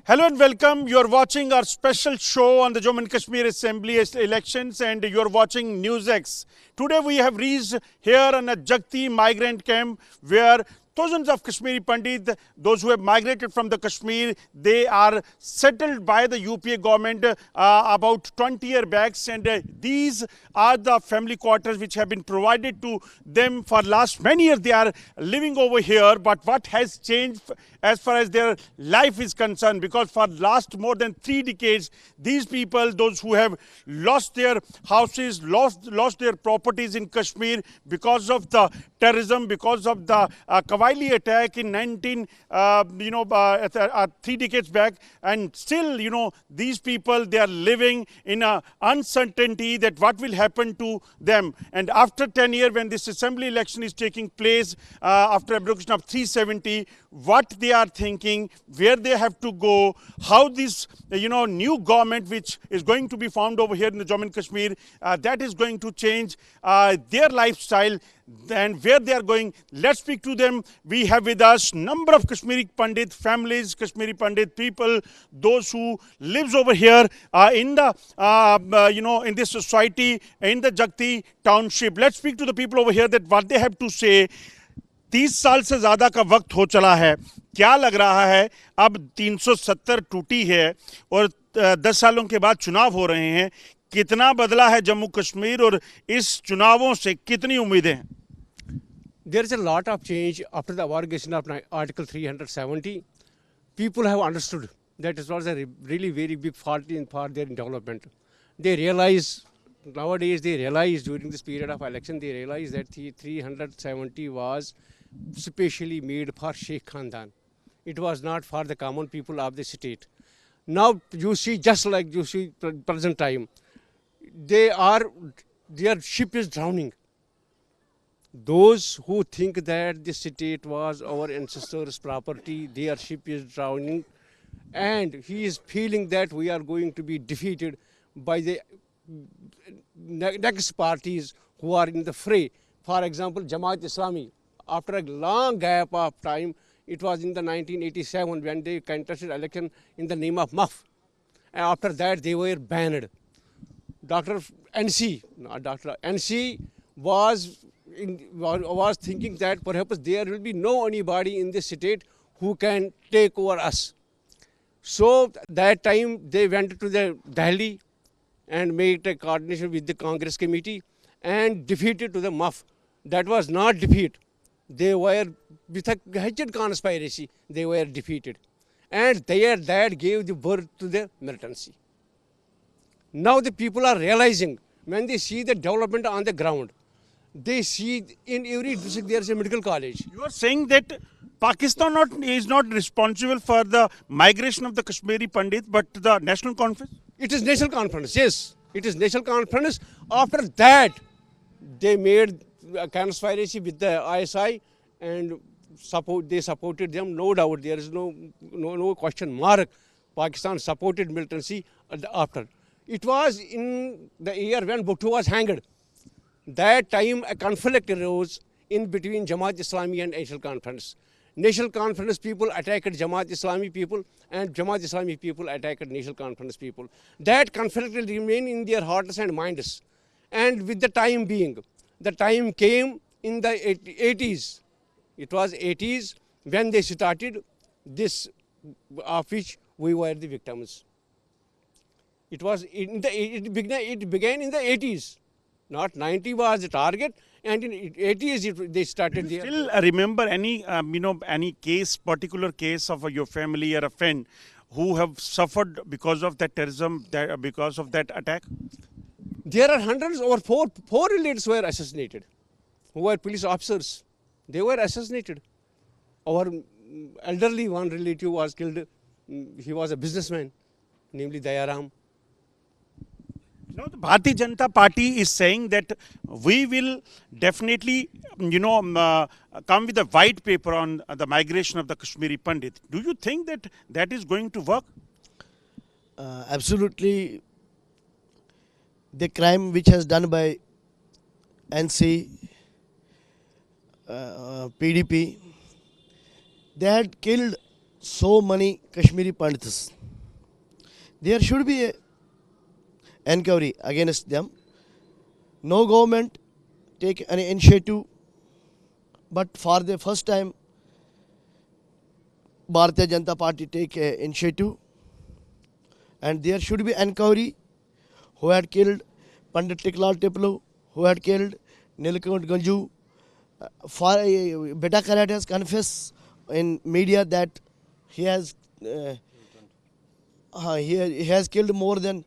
Hello and welcome. You are watching our special show on the Jammu and Kashmir Assembly elections and you are watching NewsX. Today we have reached here on a Jagti migrant camp where thousands of Kashmiri Pandit, those who have migrated from the Kashmir, they are settled by the UPA government about 20 years back, and these are the family quarters which have been provided to them for last many years. They are living over here, but what has changed as far as their life is concerned, because for last more than 3 decades, these people, those who have lost their houses, lost their properties in Kashmir because of the terrorism, because of the Kawaili attack in 3 decades back, and still, these people, they are living in a uncertainty that what will happen to them. And after 10 years, when this assembly election is taking place, after abrogation of 370, what they are thinking, where they have to go, how this new government which is going to be formed over here in the Jammu and Kashmir, that is going to change their lifestyle and where they are going. Let's speak to them. We have with us number of Kashmiri Pandit families, Kashmiri Pandit people, those who lives over here in the in this society, in the Jagti township. Let's speak to the people over here that what they have to say. 30 साल से ज़्यादा का वक्त हो चला है, क्या लग रहा है अब 370 टूटी है और 10 सालों के बाद चुनाव हो रहे हैं, कितना बदला है जम्मू कश्मीर और इस चुनावों से कितनी उम्मीदें हैं? There is a lot of change after the abrogation of Article 370. People have understood that it was a really very big fault for their development. They realize nowadays, during this period of election, they realize that the 370 was specially made for Sheikh Khandan. It was not for the common people of the state. Now you see, just like you see present time, their ship is drowning. Those who think that the state was our ancestors' property, their ship is drowning, and he is feeling that we are going to be defeated by the next parties who are in the fray. For example, Jamaat Islami, after a long gap of time, it was in the 1987 when they contested election in the name of MAF. And after that, they were banned. Dr. NC was thinking that perhaps there will be no anybody in this state who can take over us. So that time they went to the Delhi and made a coordination with the Congress committee and defeated to the MAF. That was not defeat. They were, with a hatchet conspiracy, they were defeated. And that gave the birth to the militancy. Now the people are realizing, when they see the development on the ground, they see in every district there is a medical college. You are saying that Pakistan is not responsible for the migration of the Kashmiri Pandit, but the National Conference? It is National Conference, yes. It is National Conference. After that, they made a conspiracy with the ISI and they supported them. No doubt, there is no question mark. Pakistan supported militancy after. It was in the year when Bhutto was hanged. That time a conflict arose in between Jamaat Islami and National Conference. National Conference people attacked Jamaat Islami people and Jamaat Islami people attacked National Conference people. That conflict will remain in their hearts and minds. And with the time being, the time came in the 80s. It was 80s when they started this, of which we were the victims. It began in the 80s. Not 90 was the target, and in 80s they started there. Still remember any particular case of your family or a friend who have suffered because of that terrorism, because of that attack? There are hundreds. Over four relatives were assassinated, who were police officers. They were assassinated. Our elderly one relative was killed. He was a businessman, namely Dayaram. Now, the Bharatiya Janata Party is saying that we will definitely, come with a white paper on the migration of the Kashmiri Pandit. Do you think that that is going to work? Absolutely. The crime which has done by NC, PDP, they had killed so many Kashmiri Pandits. There should be a inquiry against them. No government take any initiative, but for the first time, Bharatiya Janata Party take a initiative, and there should be inquiry who had killed Pandit Tiklal Tiplu, who had killed Nilakant Ganju. Beta Karat has confessed in media that he has killed more than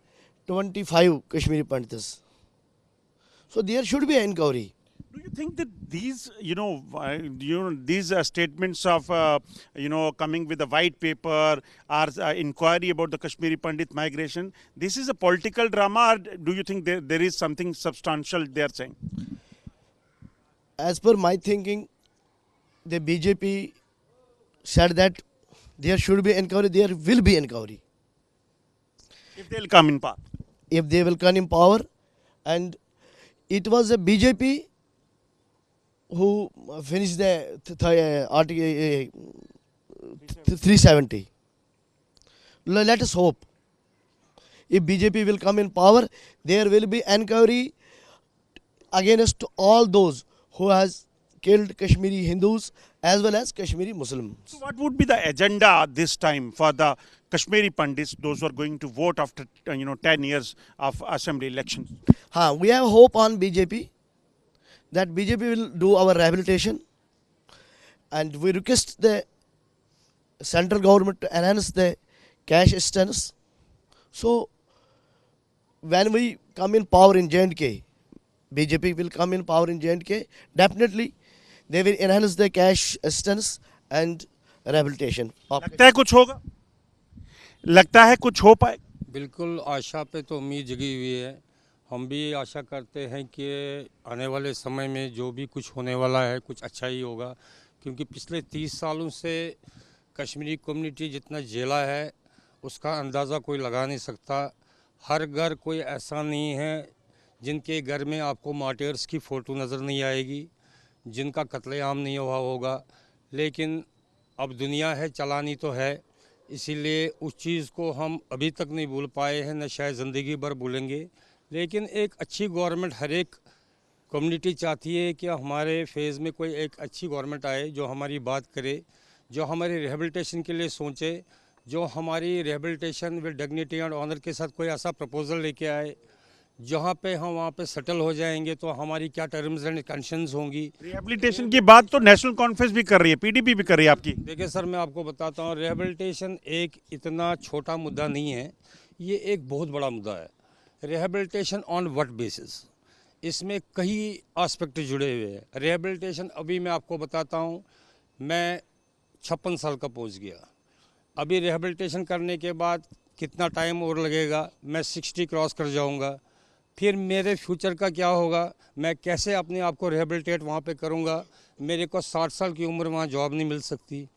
25 Kashmiri Pandits. So there should be an inquiry. Do you think that these, these statements of, coming with a white paper or inquiry about the Kashmiri Pandit migration, this is a political drama, or do you think there is something substantial they are saying? As per my thinking, the BJP said that there should be inquiry, there will be inquiry. If they'll come in power. If they will come in power, and it was a BJP who finished the Article 370. Let us hope. If BJP will come in power, there will be inquiry against all those who has killed Kashmiri Hindus as well as Kashmiri Muslims. So what would be the agenda this time for the Kashmiri Pandits, those who are going to vote after 10 years of assembly elections? We have hope on BJP that BJP will do our rehabilitation, and we request the central government to enhance the cash assistance. So when we come in power in J&K, BJP will come in power in J&K, definitely they will enhance the cash assistance and rehabilitation. लगता है कुछ होगा? लगता है कुछ हो पाए? बिल्कुल आशा पे तो उम्मीद जगी हुई है। हम भी आशा करते हैं कि आने वाले समय में जो भी कुछ होने वाला है कुछ अच्छा ही होगा, क्योंकि पिछले 30 सालों से कश्मीरी कम्युनिटी जितना झेला है उसका अंदाज़ा कोई लगा नहीं सकता। हर घर कोई ऐसा नहीं है जिनके घर में आपको मार्टियर्स की फ़ोटो नज़र नहीं आएगी, जिनका कत्लेआम नहीं हुआ होगा। लेकिन अब दुनिया है, चलानी तो है, इसीलिए उस चीज़ को हम अभी तक नहीं भूल पाए हैं, न शायद ज़िंदगी भर भूलेंगे। लेकिन एक अच्छी गवर्नमेंट हर एक कम्युनिटी चाहती है कि हमारे फेज़ में कोई एक अच्छी गवर्नमेंट आए जो हमारी बात करे, जो हमारी रिहेबिलिटेशन के लिए सोचे, जो हमारी rehabilitation with dignity and honour के साथ कोई ऐसा प्रपोज़ल लेके आए जहाँ पे हम वहाँ पे सेटल हो जाएंगे तो हमारी क्या टर्म्स एंड कंडीशंस होंगी। रिहेबिलिटेशन की बात तो नेशनल कॉन्फ्रेंस भी कर रही है, पीडीपी भी कर रही है आपकी। देखिए सर, मैं आपको बताता हूँ, रिहेबिलिटेशन एक इतना छोटा मुद्दा नहीं है, ये एक बहुत बड़ा मुद्दा है। रिहेबिलिटेशन ऑन व्हाट बेसिस, इसमें कई एस्पेक्ट जुड़े हुए हैं। रिहेबिलिटेशन अभी मैं आपको बताता हूँ, मैं 56 साल का पहुँच गया, अभी रिहेबिलिटेशन करने के बाद कितना टाइम और लगेगा, मैं 60 क्रॉस कर जाऊँगा, फिर मेरे फ्यूचर का क्या होगा, मैं कैसे अपने आप को रिहेबिलिटेट वहाँ पे करूँगा। मेरे को 60 साल की उम्र वहाँ जॉब नहीं मिल सकती।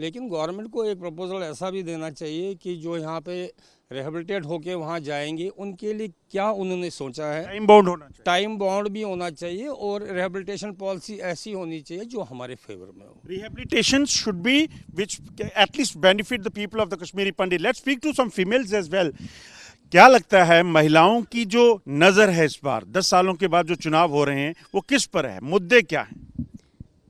लेकिन गवर्नमेंट को एक प्रपोजल ऐसा भी देना चाहिए कि जो यहाँ पे रिहेबिलिटेट होके वहाँ जाएंगे उनके लिए क्या उन्होंने सोचा है। टाइम बाउंड होना चाहिए, टाइम बाउंड भी होना चाहिए और रिहेबिलिटेशन पॉलिसी ऐसी होनी चाहिए जो हमारे फेवर में हो। Rehabilitation should be which at least benefit the people of the Kashmiri Pandit. Let's speak to some females as well. क्या लगता है महिलाओं की जो नज़र है इस बार 10 सालों के बाद जो चुनाव हो रहे हैं वो किस पर है, मुद्दे क्या हैं?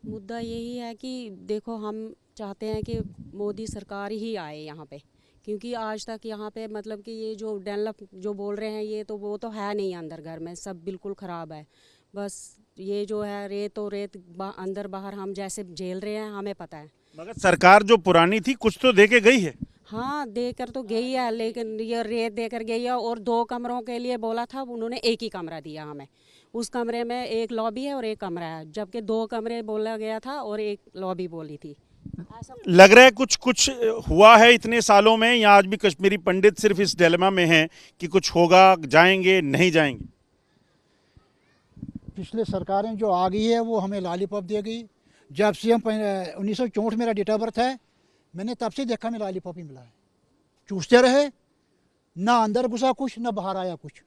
मुद्दा यही है कि देखो, हम चाहते हैं कि मोदी सरकार ही आए यहाँ पे, क्योंकि आज तक यहाँ पे मतलब कि ये जो डेवलप जो बोल रहे हैं ये तो वो तो है नहीं, अंदर घर में सब बिल्कुल ख़राब है। बस ये जो है रेत और रेत अंदर बाहर हम जैसे झेल रहे हैं, हमें पता है। मगर सरकार जो पुरानी थी कुछ तो दे के गई है। हाँ, देकर तो गई है, लेकिन ये रेत देकर गई है और 2 कमरों के लिए बोला था, उन्होंने एक ही कमरा दिया हमें। उस कमरे में एक लॉबी है और एक कमरा है, जबकि 2 कमरे बोला गया था और एक लॉबी बोली थी। लग रहा है कुछ हुआ है इतने सालों में, या आज भी कश्मीरी पंडित सिर्फ इस डिलेमा में हैं कि कुछ होगा, जाएंगे नहीं जाएंगे? पिछले सरकारें जो आ गई है वो हमें लॉलीपॉप दे गई। जब से हम 1964 मेरा डेट ऑफ बर्थ है, मैंने तब से देखा मैं लॉलीपॉप ही मिला है। चूसते रहे, ना अंदर घुसा कुछ, ना बाहर आया कुछ।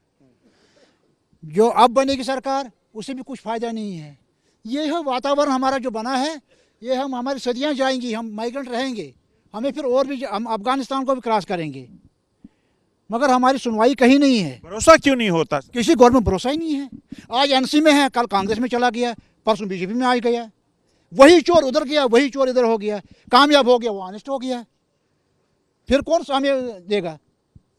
जो अब बनेगी सरकार उससे भी कुछ फ़ायदा नहीं है। ये है वातावरण हमारा जो बना है, ये हम हमारी सदियां जाएंगी, हम माइग्रेंट रहेंगे, हमें फिर और भी हम अफगानिस्तान को भी क्रॉस करेंगे, मगर हमारी सुनवाई कहीं नहीं है। भरोसा क्यों नहीं होता? किसी गवर्नमेंट भरोसा ही नहीं है। आज एनसी में है, कल कांग्रेस में चला गया, परसों बीजेपी में आ गया, वही चोर उधर गया, वही चोर इधर हो गया, कामयाब हो गया, वो ऑनेस्ट हो गया, फिर कौन सा हमें देगा?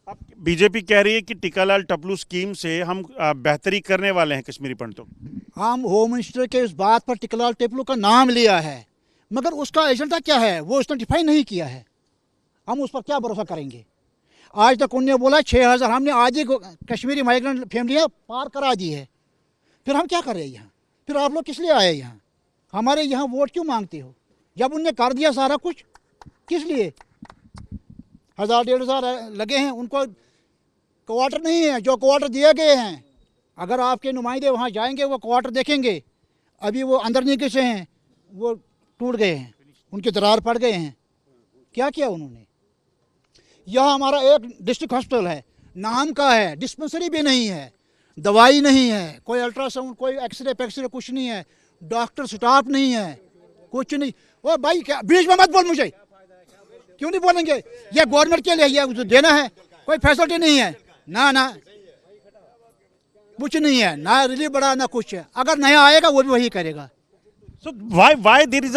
अब बीजेपी कह रही है कि टीकालाल टपलू स्कीम से हम बेहतरी करने वाले हैं कश्मीरी पंडितों। हम होम मिनिस्टर के इस बात पर टीकालाल टपलू का नाम लिया है, मगर उसका एजेंडा क्या है वो उसने डिफाइन नहीं किया है। हम उस पर क्या भरोसा करेंगे? आज तक उन्होंने बोला 6000, हमने आधी कश्मीरी माइग्रेंट फैमिलियाँ पार करा दी है, फिर हम क्या कर रहे हैं यहाँ? फिर आप लोग किस लिए आए यहाँ? हमारे यहाँ वोट क्यों मांगते हो जब उनने कर दिया सारा कुछ? किस लिए 1000-1500 लगे हैं? उनको क्वार्टर नहीं है, जो क्वार्टर दिए गए हैं, अगर आपके नुमाइंदे वहाँ जाएंगे वो क्वार्टर देखेंगे, अभी वो अंदर नहीं घुसे हैं, वो टूट गए हैं, उनके दरार पड़ गए हैं। क्या किया उन्होंने? यह हमारा एक डिस्ट्रिक्ट हॉस्पिटल है, नाम का है, डिस्पेंसरी भी नहीं है, दवाई नहीं है, कोई अल्ट्रासाउंड, कोई एक्सरे पैक्सरे कुछ नहीं है, डॉक्टर स्टाफ नहीं है, कुछ नहीं। ओ भाई क्या बीच में मत बोल, मुझे क्यों नहीं बोलेंगे? ये गवर्नमेंट के लिए ये देना है, कोई फैसिलिटी नहीं है, ना कुछ नहीं है, ना रिलीफ बड़ा ना कुछ है। अगर नया आएगा वो भी वही करेगा। So why there is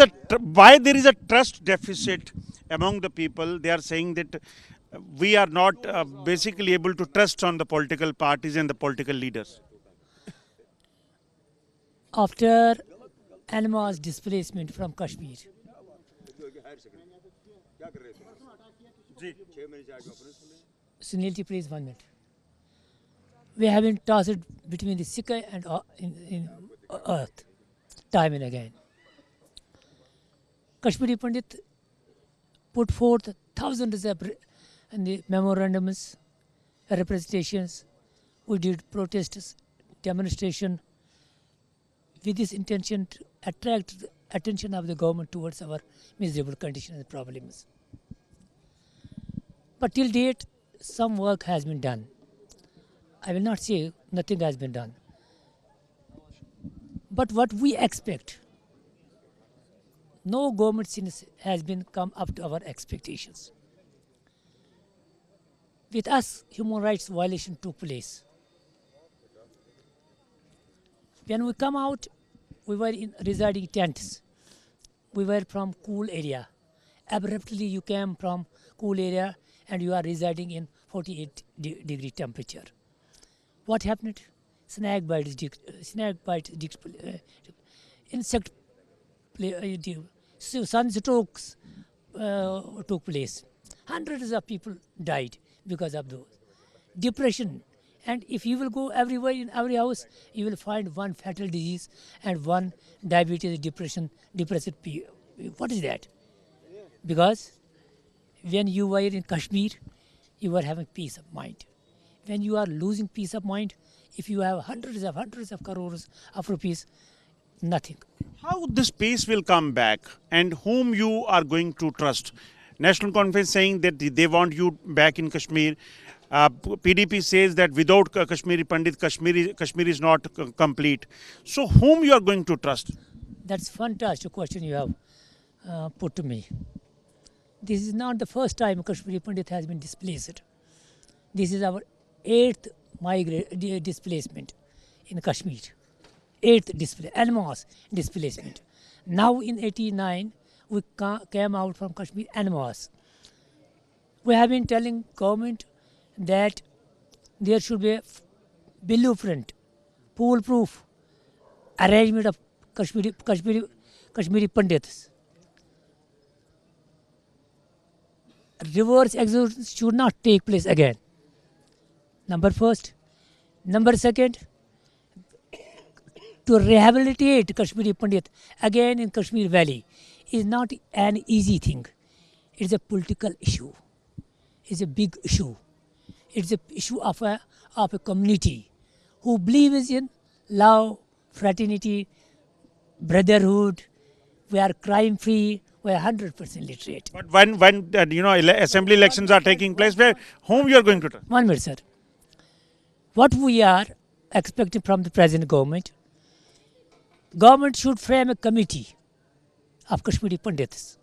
a trust deficit among the people? They are saying that we are not basically able to trust on the political parties and the political leaders. After Anmar's displacement from Kashmir, Sunilji, please 1 minute. We have been tossed between the sky and in earth, time and again. Kashmiri Pandit put forth thousands of memorandums, representations. We did protests, demonstration, with this intention to attract the attention of the government towards our miserable conditions and problems. But till date, some work has been done. I will not say nothing has been done. But what we expect, no government since has been come up to our expectations. With us, human rights violation took place. When we come out, we were residing tents. We were from cool area. Abruptly, you came from cool area and you are residing in 48-degree temperature. What happened? Snake bites, insect sunstrokes took place. Hundreds of people died because of those. Depression. And if you will go everywhere in every house, you will find one fatal disease and one diabetes, depressive. What is that? Because when you were in Kashmir, you were having peace of mind. When you are losing peace of mind, if you have hundreds of crores of rupees, nothing. How this peace will come back and whom you are going to trust? National Conference saying that they want you back in Kashmir. PDP says that without Kashmiri Pandit, Kashmir is not complete. So whom you are going to trust? That's fantastic question you have put to me. This is not the first time Kashmiri Pandit has been displaced. This is our 8th displacement in Kashmir. 8th en masse displacement. Now in 89, we came out from Kashmir en masse. We have been telling government that there should be a blueprint, foolproof arrangement of Kashmiri Pandits. Reverse exodus should not take place again. Number first. Number second, to rehabilitate Kashmiri Pandit again in Kashmir Valley is not an easy thing. It's a political issue. It's a big issue. It's an issue of a community who believes in love, fraternity, brotherhood. We are crime free. We are 100% literate. But when assembly elections are taking place, whom you are going to trust? 1 minute, sir. What we are expecting from the present government should frame a committee of Kashmiri Pandits.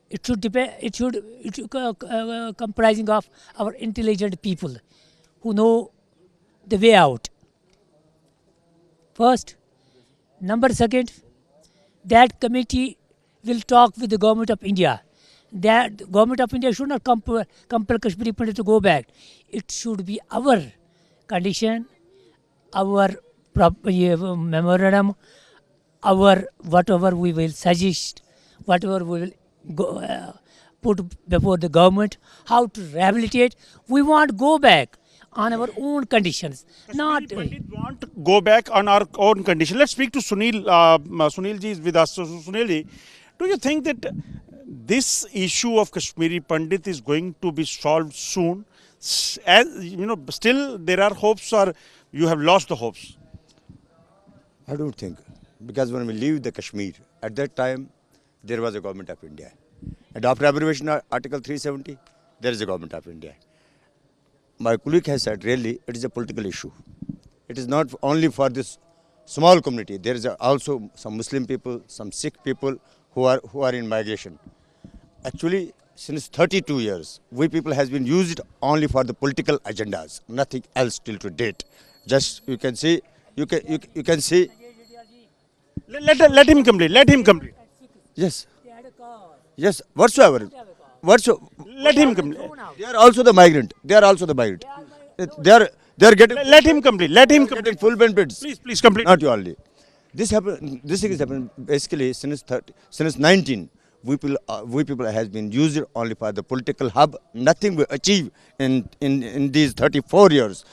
it should depend. It should comprising of our intelligent people who know the way out. First, number second, that committee will talk with the government of India. That government of India should not compel Kashmiri Pandit to go back. It should be our condition, our memorandum, our whatever we will suggest, whatever we will put before the government, how to rehabilitate. We want go back on our own conditions, not. Pandit want go back on our own condition. Let's speak to Sunil. Sunil ji is with us. So, Sunil ji, do you think that this issue of Kashmiri Pandit is going to be solved soon? As you know, still there are hopes, or you have lost the hopes? I don't think, because when we leave the Kashmir, at that time there was a government of India, and after abrogation of Article 370, there is a government of India. My colleague has said, really, it is a political issue. It is not only for this small community. There is also some Muslim people, some Sikh people who are in migration. Actually, since 32 years, we people has been used only for the political agendas, nothing else till to date. Just you can see, you can see. Let him complete. Let him complete. Yes. Yes. Whatsoever. Let him complete. They are also the migrant. They are getting. Let him complete. Let him complete. Getting full benefits. Please complete. Not you only. This thing has happened basically since 19. We people has been used only for the political hub. Nothing we achieve in these 34 years.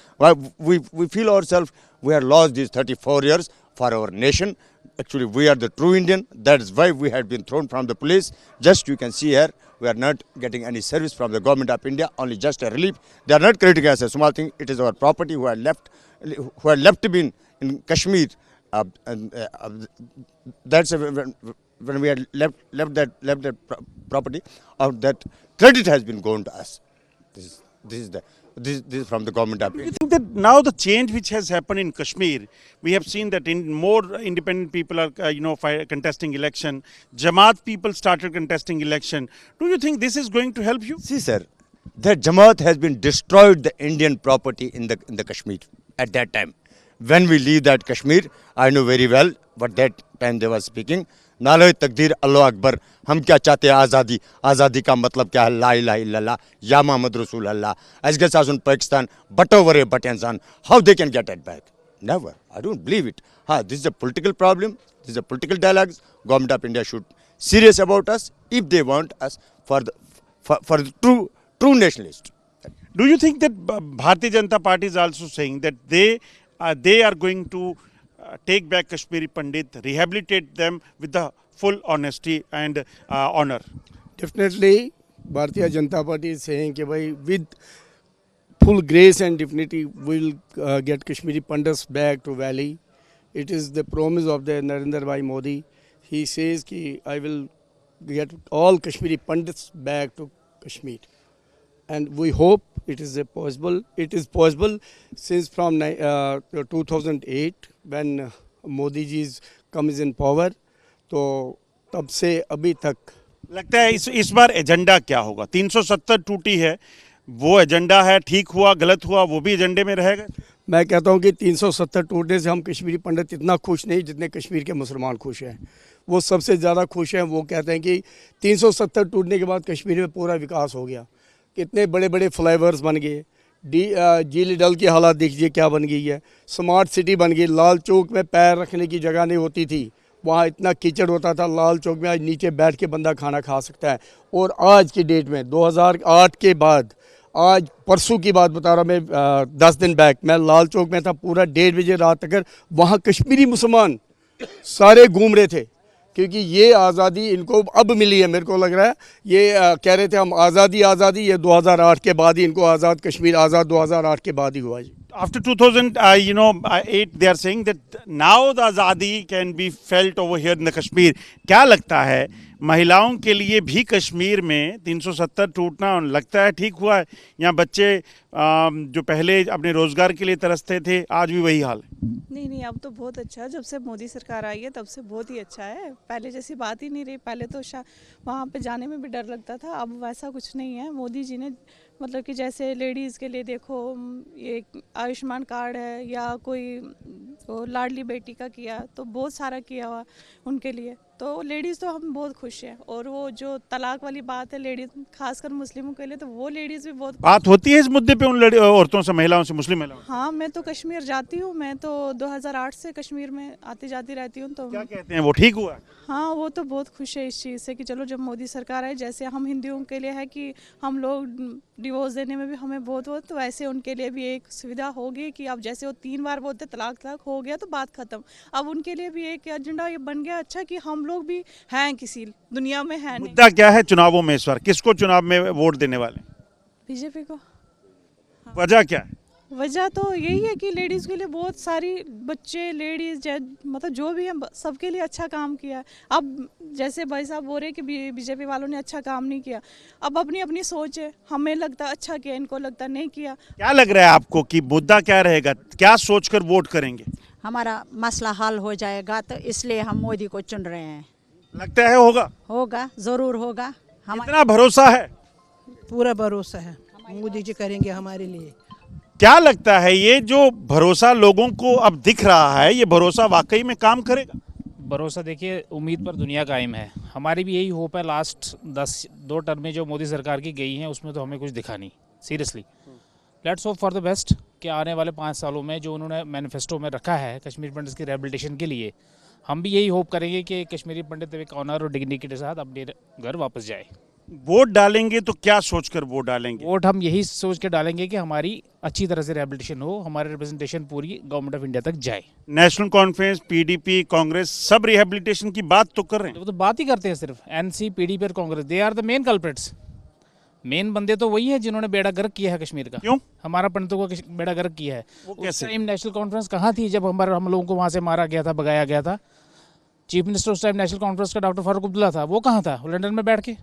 We feel ourselves we have lost these 34 years for our nation. Actually, we are the true Indian. That is why we had been thrown from the police. Just you can see here, we are not getting any service from the government of India. Only just a relief. They are not creating as a small thing. It is our property who are left to be in Kashmir. That's when we had left that property, that credit has been gone to us. This is from the government of Do you India. think that now the change which has happened in Kashmir, we have seen that in more independent people are contesting election. Jamaat people started contesting election. Do you think this is going to help you? See, sir, that Jamaat has been destroyed the Indian property in the Kashmir at that time. When we leave that Kashmir, I know very well what that time they were speaking. नालो तकदीर अल्लाह अकबर, हम क्या चाहते हैं आज़ादी, आज़ादी का मतलब क्या है, ला इलाहा इल्लल्लाह या मोहम्मद रसूल अल्लाह. As gets us in Pakistan, but over a but insan, how they can get it back? Never. I don't believe it. This is a political problem. This is a political dialogue. Government of India should serious about us if they want us for the true nationalist. Do you think that Bharatiya Janata Party is also saying that they are going to take back Kashmiri Pandit, rehabilitate them with the full honesty and honor? Definitely, Bharatiya Janata Party is saying that with full grace and dignity, we will get Kashmiri Pandits back to Valley. It is the promise of the Narendra Bhai Modi. He says that I will get all Kashmiri Pandits back to Kashmir. And we hope it is possible. It is possible since from 2008 when Modi ji comes in power. तो तब से अभी तक लगता है इस बार agenda क्या होगा? 370 टूटी है, वो एजेंडा है, ठीक हुआ गलत हुआ वो भी एजेंडे में रहेगा? मैं कहता हूँ कि 370 टूटने से हम कश्मीरी पंडित इतना खुश नहीं जितने कश्मीर के मुसलमान खुश हैं. वो सबसे ज़्यादा खुश हैं. वो कहते हैं कि 370 टूटने के बाद कश्मीर में पूरा विकास हो गया. कितने बड़े बड़े फ्लाईओवर्स बन गए. झील डल की हालत देखिए क्या बन गई है. स्मार्ट सिटी बन गई. लाल चौक में पैर रखने की जगह नहीं होती थी, वहाँ इतना कीचड़ होता था. लाल चौक में आज नीचे बैठ के बंदा खाना खा सकता है. और आज की डेट में 2008 के बाद, आज परसों की बात बता रहा मैं, 10 दिन बैक मैं लाल चौक में था. पूरा 1:30 बजे रात तक वहाँ कश्मीरी मुसलमान सारे घूम रहे थे, क्योंकि ये आज़ादी इनको अब मिली है. मेरे को लग रहा है ये कह रहे थे हम आज़ादी, ये 2008 के बाद ही इनको आज़ाद कश्मीर आज़ाद 2008 के बाद ही हुआ जी. After 2008, they are saying that now the Azadi can be felt over here in the Kashmir. क्या लगता है महिलाओं के लिए भी कश्मीर में 370 टूटना लगता है ठीक हुआ है? यहाँ बच्चे जो पहले अपने रोजगार के लिए तरसते थे आज भी वही हाल है? नहीं, अब तो बहुत अच्छा है। जब से मोदी सरकार आई है तब से बहुत ही अच्छा है। पहले जैसी बात ही नहीं रही। पहले तो वहाँ पे जाने में भी डर लगता था, अब वैसा कुछ नहीं है। मोदी जी ने मतलब कि जैसे लेडीज़ के लिए देखो ये आयुष्मान कार्ड है या कोई वो लाडली बेटी का किया, तो बहुत सारा किया हुआ उनके लिए। तो लेडीज़ तो हम बहुत खुश हैं। और वो जो तलाक वाली बात है लेडीज़ खासकर मुस्लिमों के लिए, तो वो लेडीज़ भी बहुत बात होती है इस मुद्दे पे उन औरतों से, महिलाओं से, मुस्लिम महिलाओं से? हाँ, मैं तो कश्मीर जाती हूँ। मैं तो 2008 से कश्मीर में आती जाती रहती हूँ। तो क्या कहते हैं वो ठीक हुआ? हाँ, वो तो बहुत खुश है इस चीज़ से कि चलो जब मोदी सरकार आई, जैसे हम हिंदुओं के लिए है कि हम लोग डिवोर्स देने में भी हमें बहुत तो वैसे उनके लिए भी एक सुविधा होगी कि अब जैसे वो 3 बार बोलते तलाक हो गया तो बात ख़त्म। अब उनके लिए भी एक एजेंडा ये बन गया अच्छा कि हम लोग भी हैं किसी दुनिया में, है नहीं। मुद्दा क्या है चुनावों में इस बार? किसको चुनाव में वोट देने वाले? बीजेपी को। वजह क्या है? वजह तो यही है कि लेडीज़ के लिए बहुत सारी बच्चे लेडीज़ मतलब जो भी है सबके लिए अच्छा काम किया है। अब जैसे भाई साहब बोल रहे हैं कि बीजेपी वालों ने अच्छा काम नहीं किया, अब अपनी अपनी सोच है। हमें लगता है अच्छा किया, इनको लगता नहीं किया। क्या लग रहा है आपको कि मुद्दा क्या रहेगा? क्या सोचकर वोट करेंगे? हमारा मसला हल हो जाएगा, तो इसलिए हम मोदी को चुन रहे हैं। लगता है होगा? होगा, ज़रूर होगा। कितना भरोसा है? पूरा भरोसा है, मोदी जी करेंगे हमारे लिए। क्या लगता है ये जो भरोसा लोगों को अब दिख रहा है, ये भरोसा वाकई में काम करेगा? भरोसा देखिए, उम्मीद पर दुनिया कायम है। हमारी भी यही होप है। लास्ट 2 टर्म में जो मोदी सरकार की गई हैं उसमें तो हमें कुछ दिखा नहीं, seriously. Let's hope for the best कि आने वाले 5 सालों में जो उन्होंने मैनिफेस्टो में रखा है कश्मीर पंडित्स की रिहेबिलिटेशन के लिए, हम भी यही होप करेंगे कि कश्मीरी पंडित एक ऑनर और डिग्निटी के साथ अपने घर वापस जाए। वोट डालेंगे तो क्या सोचकर वोट डालेंगे? वोट हम यही सोच के डालेंगे कि हमारी अच्छी तरह से रिहेबिलिटेशन हो, हमारी रिप्रेजेंटेशन पूरी गवर्नमेंट ऑफ इंडिया तक जाए। नेशनल कॉन्फ्रेंस, पीडीपी, कांग्रेस सब रिहेबिलिटेशन की बात तो कर रहे हैं। वो तो बात ही करते हैं सिर्फ। एनसी, पीडीपी और Congress, they are the main culprits. Main बंदे तो वही है जिन्होंने बेड़ा गर्क किया है कश्मीर का। क्यों? हमारा पंडितों का बेड़ा गर्क किया है। कैसे? टाइम नेशनल कॉन्फ्रेंस कहाँ थी जब हम लोगों को वहाँ से मारा गया था, भगाया गया था? चीफ मिनिस्टर उस टाइम नेशनल कॉन्फ्रेंस का डॉक्टर फारूक अब्दुल्ला था, वो कहाँ था? लंदन में बैठ के।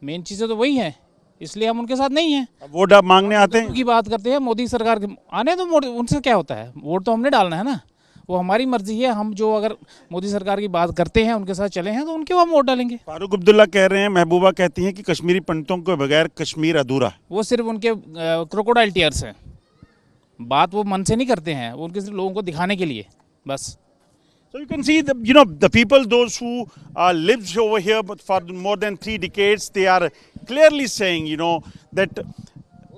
मेन चीज़ें तो वही हैं, इसलिए हम उनके साथ नहीं हैं। वोट आप मांगने आते हैं? की बात करते हैं मोदी सरकार के आने तो उनसे क्या होता है? वोट तो हमने डालना है ना, वो हमारी मर्जी है। हम जो अगर मोदी सरकार की बात करते हैं, उनके साथ चले हैं, तो उनके वो हम वोट डालेंगे। फारूक अब्दुल्ला कह रहे हैं, महबूबा कहती हैं कि कश्मीरी पंडितों के बगैर कश्मीर अधूरा है। वो सिर्फ उनके क्रोकोडाइल टीयर्स हैं। बात वो मन से नहीं करते हैं, वो उनके सिर्फ लोगों को दिखाने के लिए बस। So you can see the people, those who lives over here but for more than 3 decades, they are clearly saying, that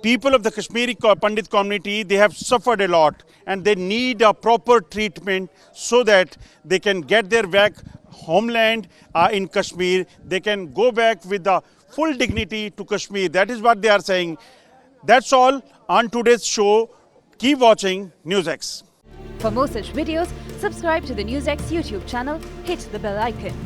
people of the Kashmiri Pandit community, they have suffered a lot and they need a proper treatment so that they can get their back homeland in Kashmir. They can go back with the full dignity to Kashmir. That is what they are saying. That's all on today's show. Keep watching NewsX. For more such videos, subscribe to the NewsX YouTube channel, hit the bell icon.